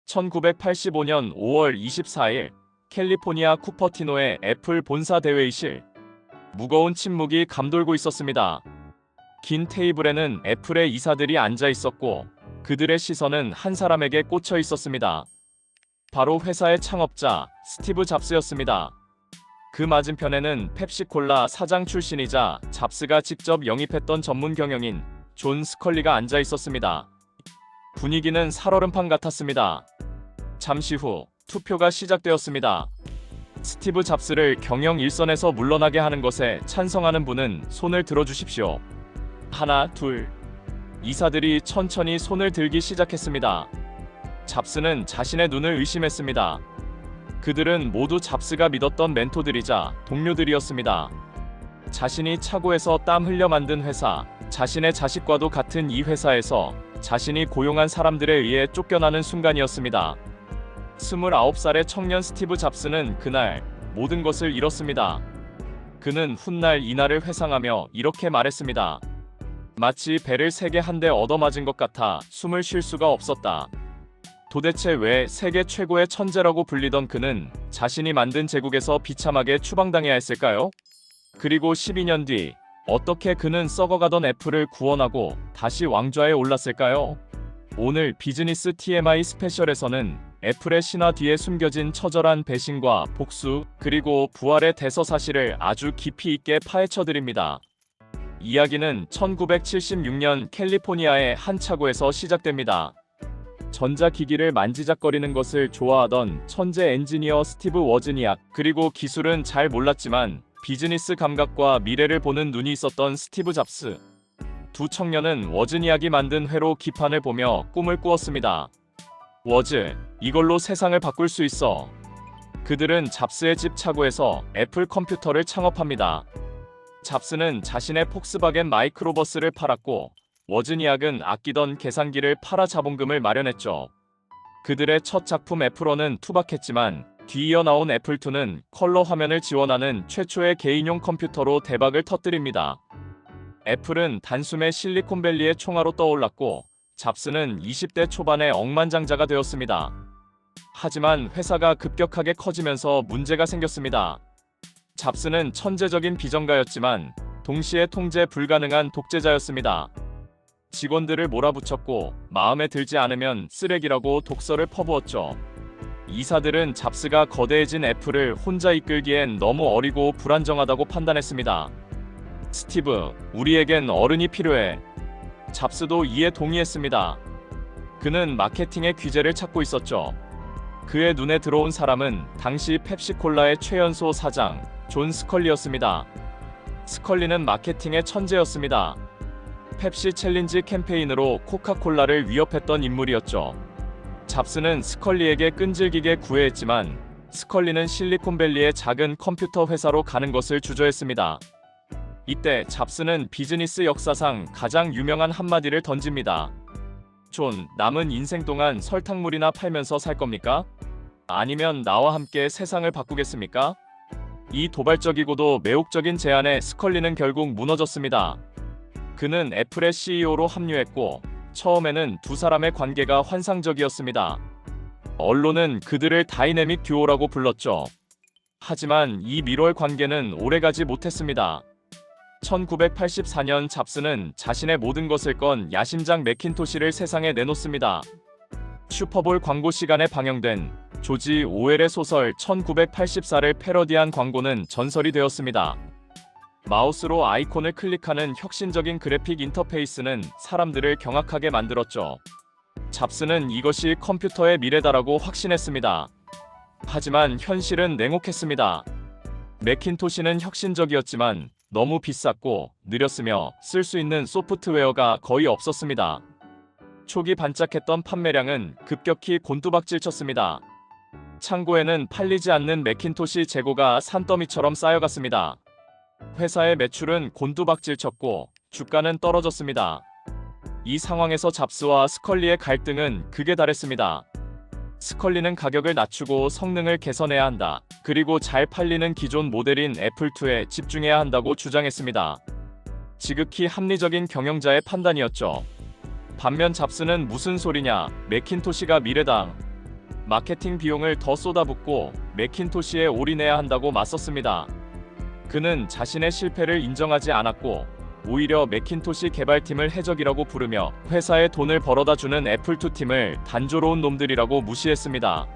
1985년 5월 24일 캘리포니아 쿠퍼티노의 애플 본사 대회의실. 무거운 침묵이 감돌고 있었습니다. 긴 테이블에는 애플의 이사들이 앉아 있었고 그들의 시선은 한 사람에게 꽂혀 있었습니다. 바로 회사의 창업자 스티브 잡스였습니다. 그 맞은편에는 펩시콜라 사장 출신이자 잡스가 직접 영입했던 전문 경영인 존 스컬리가 앉아 있었습니다. 분위기는 살얼음판 같았습니다. 잠시 후 투표가 시작되었습니다. 스티브 잡스를 경영 일선에서 물러나게 하는 것에 찬성하는 분은 손을 들어주십시오. 하나, 둘. 이사들이 천천히 손을 들기 시작했습니다. 잡스는 자신의 눈을 의심했습니다. 그들은 모두 잡스가 믿었던 멘토들이자 동료들이었습니다. 자신이 차고에서 땀 흘려 만든 회사, 자신의 자식과도 같은 이 회사에서 자신이 고용한 사람들에 의해 쫓겨나는 순간이었습니다. 29살의 청년 스티브 잡스는 그날 모든 것을 잃었습니다. 그는 훗날 이날을 회상하며 이렇게 말했습니다. 마치 배를 세게 한 대 얻어맞은 것 같아 숨을 쉴 수가 없었다. 도대체 왜 세계 최고의 천재라고 불리던 그는 자신이 만든 제국에서 비참하게 추방당해야 했을까요? 그리고 12년 뒤 어떻게 그는 썩어가던 애플을 구원하고 다시 왕좌에 올랐을까요? 오늘 비즈니스 TMI 스페셜에서는 애플의 신화 뒤에 숨겨진 처절한 배신과 복수, 그리고 부활의 대서사실을 아주 깊이 있게 파헤쳐드립니다. 이야기는 1976년 캘리포니아의 한 차고에서 시작됩니다. 전자기기를 만지작거리는 것을 좋아하던 천재 엔지니어 스티브 워즈니악, 그리고 기술은 잘 몰랐지만 비즈니스 감각과 미래를 보는 눈이 있었던 스티브 잡스. 두 청년은 워즈니악이 만든 회로 기판을 보며 꿈을 꾸었습니다. 워즈, 이걸로 세상을 바꿀 수 있어. 그들은 잡스의 집 차고에서 애플 컴퓨터를 창업합니다. 잡스는 자신의 폭스바겐 마이크로버스를 팔았고 워즈니악은 아끼던 계산기를 팔아 자본금을 마련했죠. 그들의 첫 작품 애플1은 투박했지만 뒤이어 나온 애플2는 컬러 화면을 지원하는 최초의 개인용 컴퓨터로 대박을 터뜨립니다. 애플은 단숨에 실리콘밸리의 총알로 떠올랐고 잡스는 20대 초반의 억만장자가 되었습니다. 하지만 회사가 급격하게 커지면서 문제가 생겼습니다. 잡스는 천재적인 비전가였지만 동시에 통제 불가능한 독재자였습니다. 직원들을 몰아붙였고 마음에 들지 않으면 쓰레기라고 독서를 퍼부었죠. 이사들은 잡스가 거대해진 애플을 혼자 이끌기엔 너무 어리고 불안정하다고 판단했습니다. 스티브, 우리에겐 어른이 필요해. 잡스도 이에 동의했습니다. 그는 마케팅의 귀재를 찾고 있었죠. 그의 눈에 들어온 사람은 당시 펩시콜라의 최연소 사장 존 스컬리였습니다. 스컬리는 마케팅의 천재였습니다. 펩시 챌린지 캠페인으로 코카콜라를 위협했던 인물이었죠. 잡스는 스컬리에게 끈질기게 구애했지만 스컬리는 실리콘밸리의 작은 컴퓨터 회사로 가는 것을 주저했습니다. 이때 잡스는 비즈니스 역사상 가장 유명한 한마디를 던집니다. 존, 남은 인생 동안 설탕물이나 팔면서 살 겁니까? 아니면 나와 함께 세상을 바꾸겠습니까? 이 도발적이고도 매혹적인 제안에 스컬리는 결국 무너졌습니다. 그는 애플의 CEO로 합류했고 처음에는 두 사람의 관계가 환상적이었습니다. 언론은 그들을 다이내믹 듀오라고 불렀죠. 하지만 이 밀월 관계는 오래가지 못했습니다. 1984년 잡스는 자신의 모든 것을 건 야심작 매킨토시를 세상에 내놓습니다. 슈퍼볼 광고 시간에 방영된 조지 오웰의 소설 1984를 패러디한 광고는 전설이 되었습니다. 마우스로 아이콘을 클릭하는 혁신적인 그래픽 인터페이스는 사람들을 경악하게 만들었죠. 잡스는 이것이 컴퓨터의 미래다라고 확신했습니다. 하지만 현실은 냉혹했습니다. 매킨토시는 혁신적이었지만 너무 비쌌고 느렸으며 쓸 수 있는 소프트웨어가 거의 없었습니다. 초기 반짝했던 판매량은 급격히 곤두박질 쳤습니다. 창고에는 팔리지 않는 매킨토시 재고가 산더미처럼 쌓여갔습니다. 회사의 매출은 곤두박질 쳤고 주가는 떨어졌습니다. 이 상황에서 잡스와 스컬리의 갈등은 극에 달했습니다. 스컬리는 가격을 낮추고 성능을 개선해야 한다. 그리고 잘 팔리는 기존 모델인 애플2에 집중해야 한다고 주장했습니다. 지극히 합리적인 경영자의 판단이었죠. 반면 잡스는 무슨 소리냐, 매킨토시가 미래다. 마케팅 비용을 더 쏟아붓고 매킨토시에 올인해야 한다고 맞섰습니다. 그는 자신의 실패를 인정하지 않았고 오히려 매킨토시 개발팀을 해적이라고 부르며 회사에 돈을 벌어다 주는 애플2 팀을 단조로운 놈들이라고 무시했습니다.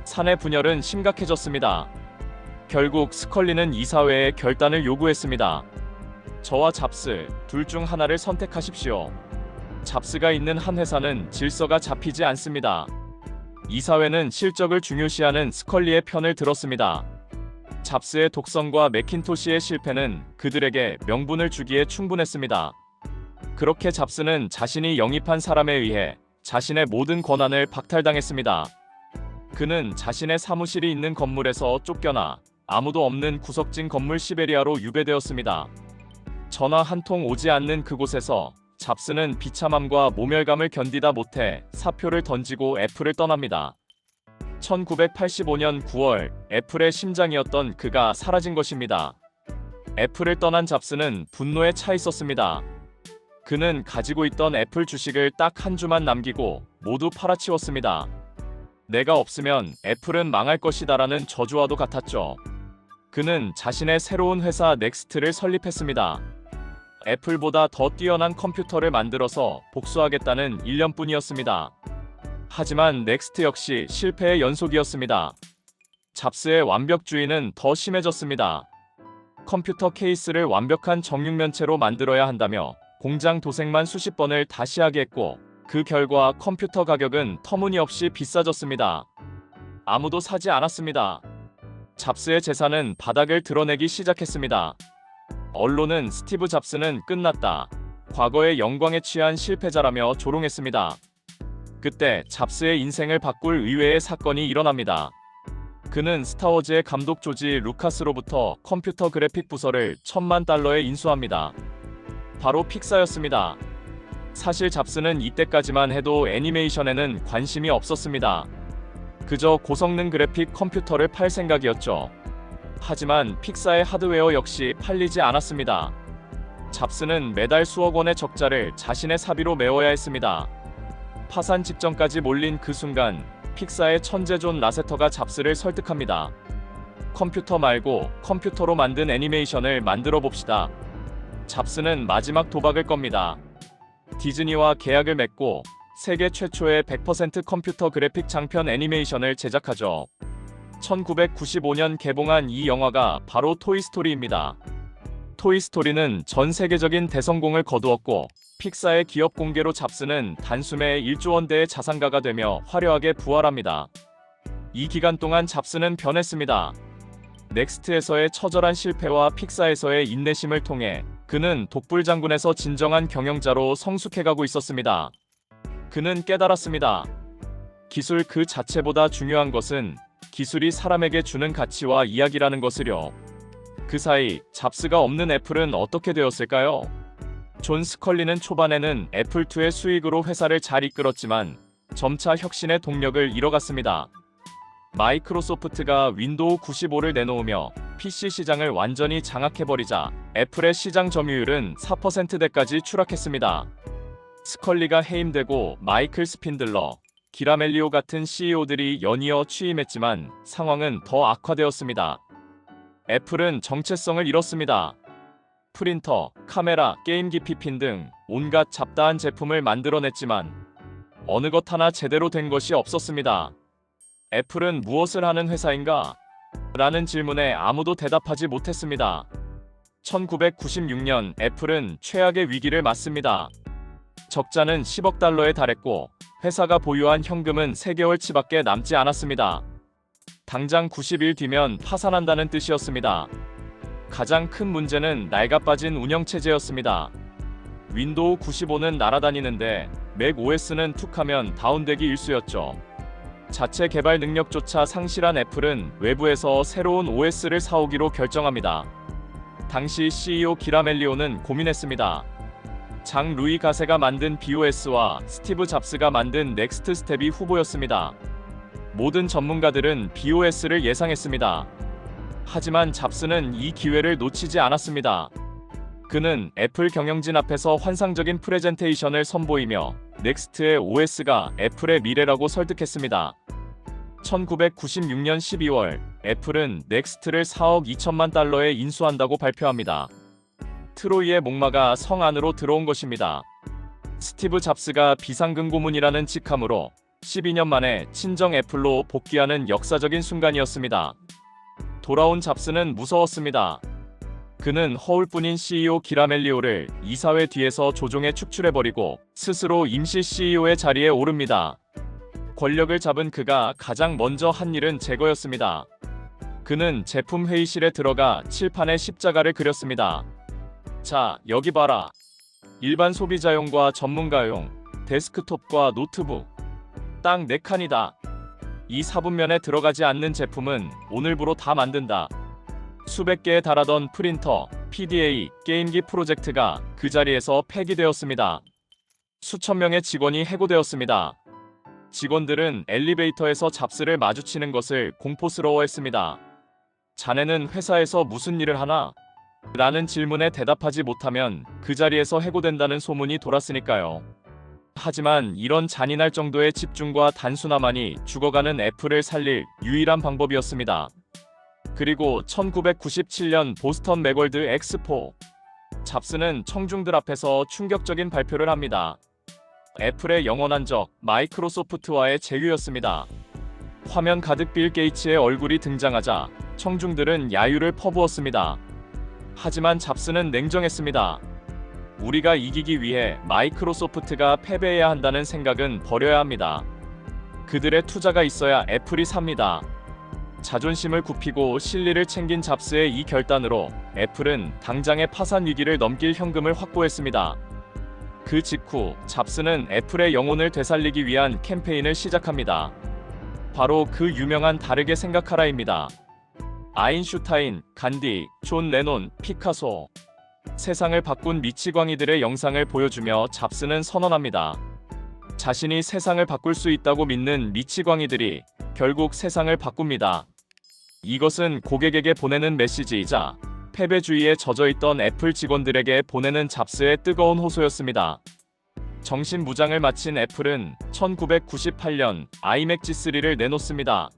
사내 분열은 심각해졌습니다. 결국 스컬리는 이사회에 결단을 요구했습니다. 저와 잡스 둘 중 하나를 선택하십시오. 잡스가 있는 한 회사는 질서가 잡히지 않습니다. 이사회는 실적을 중요시하는 스컬리의 편을 들었습니다. 잡스의 독선과 매킨토시의 실패는 그들에게 명분을 주기에 충분했습니다. 그렇게 잡스는 자신이 영입한 사람에 의해 자신의 모든 권한을 박탈당했습니다. 그는 자신의 사무실이 있는 건물에서 쫓겨나 아무도 없는 구석진 건물 시베리아로 유배되었습니다. 전화 한 통 오지 않는 그곳에서 잡스는 비참함과 모멸감을 견디다 못해 사표를 던지고 애플을 떠납니다. 1985년 9월 애플의 심장이었던 그가 사라진 것입니다. 애플을 떠난 잡스는 분노에 차 있었습니다. 그는 가지고 있던 애플 주식을 딱 한 주만 남기고 모두 팔아치웠습니다. 내가 없으면 애플은 망할 것이다라는 저주와도 같았죠. 그는 자신의 새로운 회사 넥스트를 설립했습니다. 애플보다 더 뛰어난 컴퓨터를 만들어서 복수하겠다는 일념뿐이었습니다. 하지만 넥스트 역시 실패의 연속이었습니다. 잡스의 완벽주의는 더 심해졌습니다. 컴퓨터 케이스를 완벽한 정육면체로 만들어야 한다며 공장 도색만 수십 번을 다시 하게 했고 그 결과 컴퓨터 가격은 터무니없이 비싸졌습니다. 아무도 사지 않았습니다. 잡스의 재산은 바닥을 드러내기 시작했습니다. 언론은 스티브 잡스는 끝났다. 과거의 영광에 취한 실패자라며 조롱했습니다. 그때 잡스의 인생을 바꿀 의외의 사건이 일어납니다. 그는 스타워즈의 감독 조지 루카스로부터 컴퓨터 그래픽 부서를 $10,000,000에 인수합니다. 바로 픽사였습니다. 사실 잡스는 이때까지만 해도 애니메이션에는 관심이 없었습니다. 그저 고성능 그래픽 컴퓨터를 팔 생각이었죠. 하지만 픽사의 하드웨어 역시 팔리지 않았습니다. 잡스는 매달 수억 원의 적자를 자신의 사비로 메워야 했습니다. 파산 직전까지 몰린 그 순간 픽사의 천재 존 라세터가 잡스를 설득합니다. 컴퓨터 말고 컴퓨터로 만든 애니메이션을 만들어 봅시다. 잡스는 마지막 도박을 겁니다. 디즈니와 계약을 맺고 세계 최초의 100% 컴퓨터 그래픽 장편 애니메이션을 제작하죠. 1995년 개봉한 이 영화가 바로 토이스토리입니다. 토이스토리는 전 세계적인 대성공을 거두었고 픽사의 기업 공개로 잡스는 단숨에 1조 원대의 자산가가 되며 화려하게 부활합니다. 이 기간 동안 잡스는 변했습니다. 넥스트에서의 처절한 실패와 픽사에서의 인내심을 통해 그는 독불장군에서 진정한 경영자로 성숙해가고 있었습니다. 그는 깨달았습니다. 기술 그 자체보다 중요한 것은 기술이 사람에게 주는 가치와 이야기라는 것을요. 그 사이 잡스가 없는 애플은 어떻게 되었을까요? 존 스컬리는 초반에는 애플2의 수익으로 회사를 잘 이끌었지만 점차 혁신의 동력을 잃어갔습니다. 마이크로소프트가 윈도우 95를 내놓으며 PC 시장을 완전히 장악해버리자 애플의 시장 점유율은 4%대까지 추락했습니다. 스컬리가 해임되고 마이클 스핀들러, 기라멜리오 같은 CEO들이 연이어 취임했지만 상황은 더 악화되었습니다. 애플은 정체성을 잃었습니다. 프린터, 카메라, 게임기 PPN 등 온갖 잡다한 제품을 만들어냈지만 어느 것 하나 제대로 된 것이 없었습니다. 애플은 무엇을 하는 회사인가? 라는 질문에 아무도 대답하지 못했습니다. 1996년 애플은 최악의 위기를 맞습니다. 적자는 10억 달러에 달했고 회사가 보유한 현금은 3개월치밖에 남지 않았습니다. 당장 90일 뒤면 파산한다는 뜻이었습니다. 가장 큰 문제는 낡아빠진 운영체제였습니다. 윈도우 95는 날아다니는데 맥 OS는 툭하면 다운되기 일쑤였죠. 자체 개발 능력조차 상실한 애플은 외부에서 새로운 OS를 사오기로 결정합니다. 당시 CEO 기라멜리오는 고민했습니다. 장 루이 가세가 만든 BOS와 스티브 잡스가 만든 넥스트 스텝이 후보였습니다. 모든 전문가들은 BOS를 예상했습니다. 하지만 잡스는 이 기회를 놓치지 않았습니다. 그는 애플 경영진 앞에서 환상적인 프레젠테이션을 선보이며 넥스트의 OS가 애플의 미래라고 설득했습니다. 1996년 12월 애플은 넥스트를 4억 2천만 달러에 인수한다고 발표합니다. 트로이의 목마가 성 안으로 들어온 것입니다. 스티브 잡스가 비상근 고문이라는 직함으로 12년 만에 친정 애플로 복귀하는 역사적인 순간이었습니다. 돌아온 잡스는 무서웠습니다. 그는 허울뿐인 CEO 기라멜리오를 이사회 뒤에서 조종해 축출해버리고 스스로 임시 CEO의 자리에 오릅니다. 권력을 잡은 그가 가장 먼저 한 일은 제거였습니다. 그는 제품 회의실에 들어가 칠판에 십자가를 그렸습니다. 자, 여기 봐라. 일반 소비자용과 전문가용, 데스크톱과 노트북. 딱 4칸이다. 이 4분면에 들어가지 않는 제품은 오늘부로 다 만든다. 수백 개에 달하던 프린터, PDA, 게임기 프로젝트가 그 자리에서 폐기되었습니다. 수천 명의 직원이 해고되었습니다. 직원들은 엘리베이터에서 잡스를 마주치는 것을 공포스러워했습니다. 자네는 회사에서 무슨 일을 하나? 라는 질문에 대답하지 못하면 그 자리에서 해고된다는 소문이 돌았으니까요. 하지만 이런 잔인할 정도의 집중과 단순함만이 죽어가는 애플을 살릴 유일한 방법이었습니다. 그리고 1997년 보스턴 맥월드 엑스포. 잡스는 청중들 앞에서 충격적인 발표를 합니다. 애플의 영원한 적, 마이크로소프트와의 제휴였습니다. 화면 가득 빌 게이츠의 얼굴이 등장하자 청중들은 야유를 퍼부었습니다. 하지만 잡스는 냉정했습니다. 우리가 이기기 위해 마이크로소프트가 패배해야 한다는 생각은 버려야 합니다. 그들의 투자가 있어야 애플이 삽니다. 자존심을 굽히고 실리를 챙긴 잡스의 이 결단으로 애플은 당장의 파산 위기를 넘길 현금을 확보했습니다. 그 직후 잡스는 애플의 영혼을 되살리기 위한 캠페인을 시작합니다. 바로 그 유명한 다르게 생각하라입니다. 아인슈타인, 간디, 존 레논, 피카소. 세상을 바꾼 미치광이들의 영상을 보여주며 잡스는 선언합니다. 자신이 세상을 바꿀 수 있다고 믿는 미치광이들이 결국 세상을 바꿉니다. 이것은 고객에게 보내는 메시지이자 패배주의에 젖어있던 애플 직원들에게 보내는 잡스의 뜨거운 호소였습니다. 정신무장을 마친 애플은 1998년 아이맥 G3를 내놓습니다.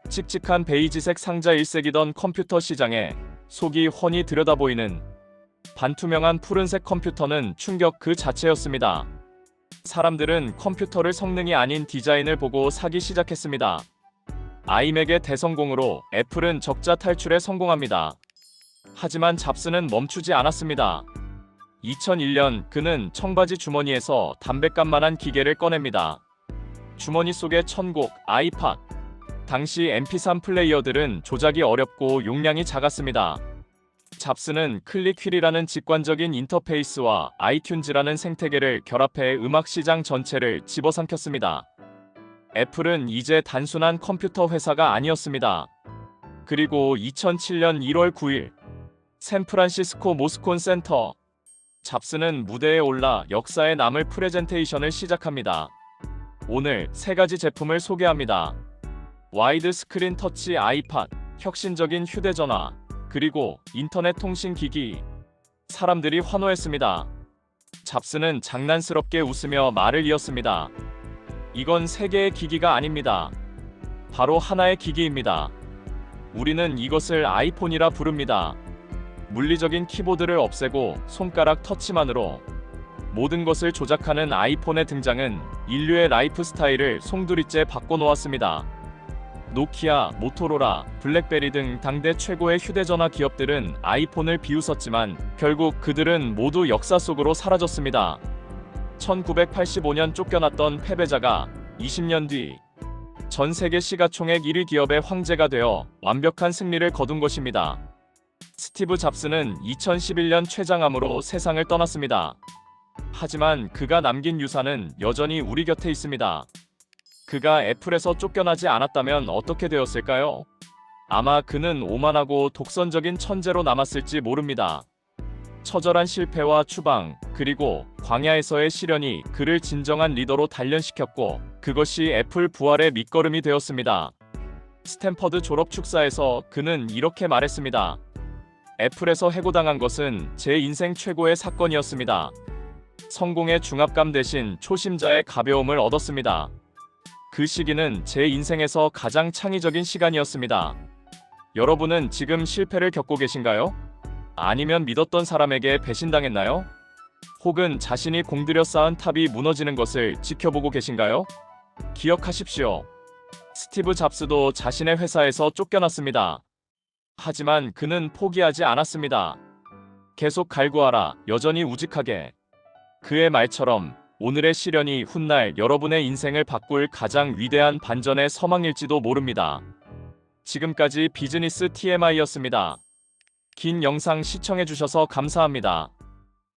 칙칙한 베이지색 상자 일색이던 컴퓨터 시장에 속이 훤히 들여다보이는 반투명한 푸른색 컴퓨터는 충격 그 자체였습니다. 사람들은 컴퓨터를 성능이 아닌 디자인을 보고 사기 시작했습니다. 아이맥의 대성공으로 애플은 적자 탈출에 성공합니다. 하지만 잡스는 멈추지 않았습니다. 2001년 그는 청바지 주머니에서 담뱃감만한 기계를 꺼냅니다. 주머니 속에 천곡, 아이팟. 당시 MP3 플레이어들은 조작이 어렵고 용량이 작았습니다. 잡스는 클릭휠이라는 직관적인 인터페이스와 아이튠즈라는 생태계를 결합해 음악 시장 전체를 집어삼켰습니다. 애플은 이제 단순한 컴퓨터 회사가 아니었습니다. 그리고 2007년 1월 9일 샌프란시스코 모스콘 센터. 잡스는 무대에 올라 역사에 남을 프레젠테이션을 시작합니다. 오늘 3가지 제품을 소개합니다. 와이드 스크린 터치 아이팟, 혁신적인 휴대전화, 그리고 인터넷 통신 기기. 사람들이 환호했습니다. 잡스는 장난스럽게 웃으며 말을 이었습니다. 이건 3개의 기기가 아닙니다. 바로 하나의 기기입니다. 우리는 이것을 아이폰이라 부릅니다. 물리적인 키보드를 없애고 손가락 터치만으로 모든 것을 조작하는 아이폰의 등장은 인류의 라이프 스타일을 송두리째 바꿔놓았습니다. 노키아, 모토로라, 블랙베리 등 당대 최고의 휴대전화 기업들은 아이폰을 비웃었지만 결국 그들은 모두 역사 속으로 사라졌습니다. 1985년 쫓겨났던 패배자가 20년 뒤 전 세계 시가총액 1위 기업의 황제가 되어 완벽한 승리를 거둔 것입니다. 스티브 잡스는 2011년 췌장암으로 세상을 떠났습니다. 하지만 그가 남긴 유산은 여전히 우리 곁에 있습니다. 그가 애플에서 쫓겨나지 않았다면 어떻게 되었을까요? 아마 그는 오만하고 독선적인 천재로 남았을지 모릅니다. 처절한 실패와 추방, 그리고 광야에서의 시련이 그를 진정한 리더로 단련시켰고 그것이 애플 부활의 밑거름이 되었습니다. 스탠퍼드 졸업 축사에서 그는 이렇게 말했습니다. 애플에서 해고당한 것은 제 인생 최고의 사건이었습니다. 성공의 중압감 대신 초심자의 가벼움을 얻었습니다. 그 시기는 제 인생에서 가장 창의적인 시간이었습니다. 여러분은 지금 실패를 겪고 계신가요? 아니면 믿었던 사람에게 배신당했나요? 혹은 자신이 공들여 쌓은 탑이 무너지는 것을 지켜보고 계신가요? 기억하십시오. 스티브 잡스도 자신의 회사에서 쫓겨났습니다. 하지만 그는 포기하지 않았습니다. 계속 갈구하라, 여전히 우직하게. 그의 말처럼 오늘의 시련이 훗날 여러분의 인생을 바꿀 가장 위대한 반전의 서막일지도 모릅니다. 지금까지 비즈니스 TMI였습니다. 긴 영상 시청해주셔서 감사합니다.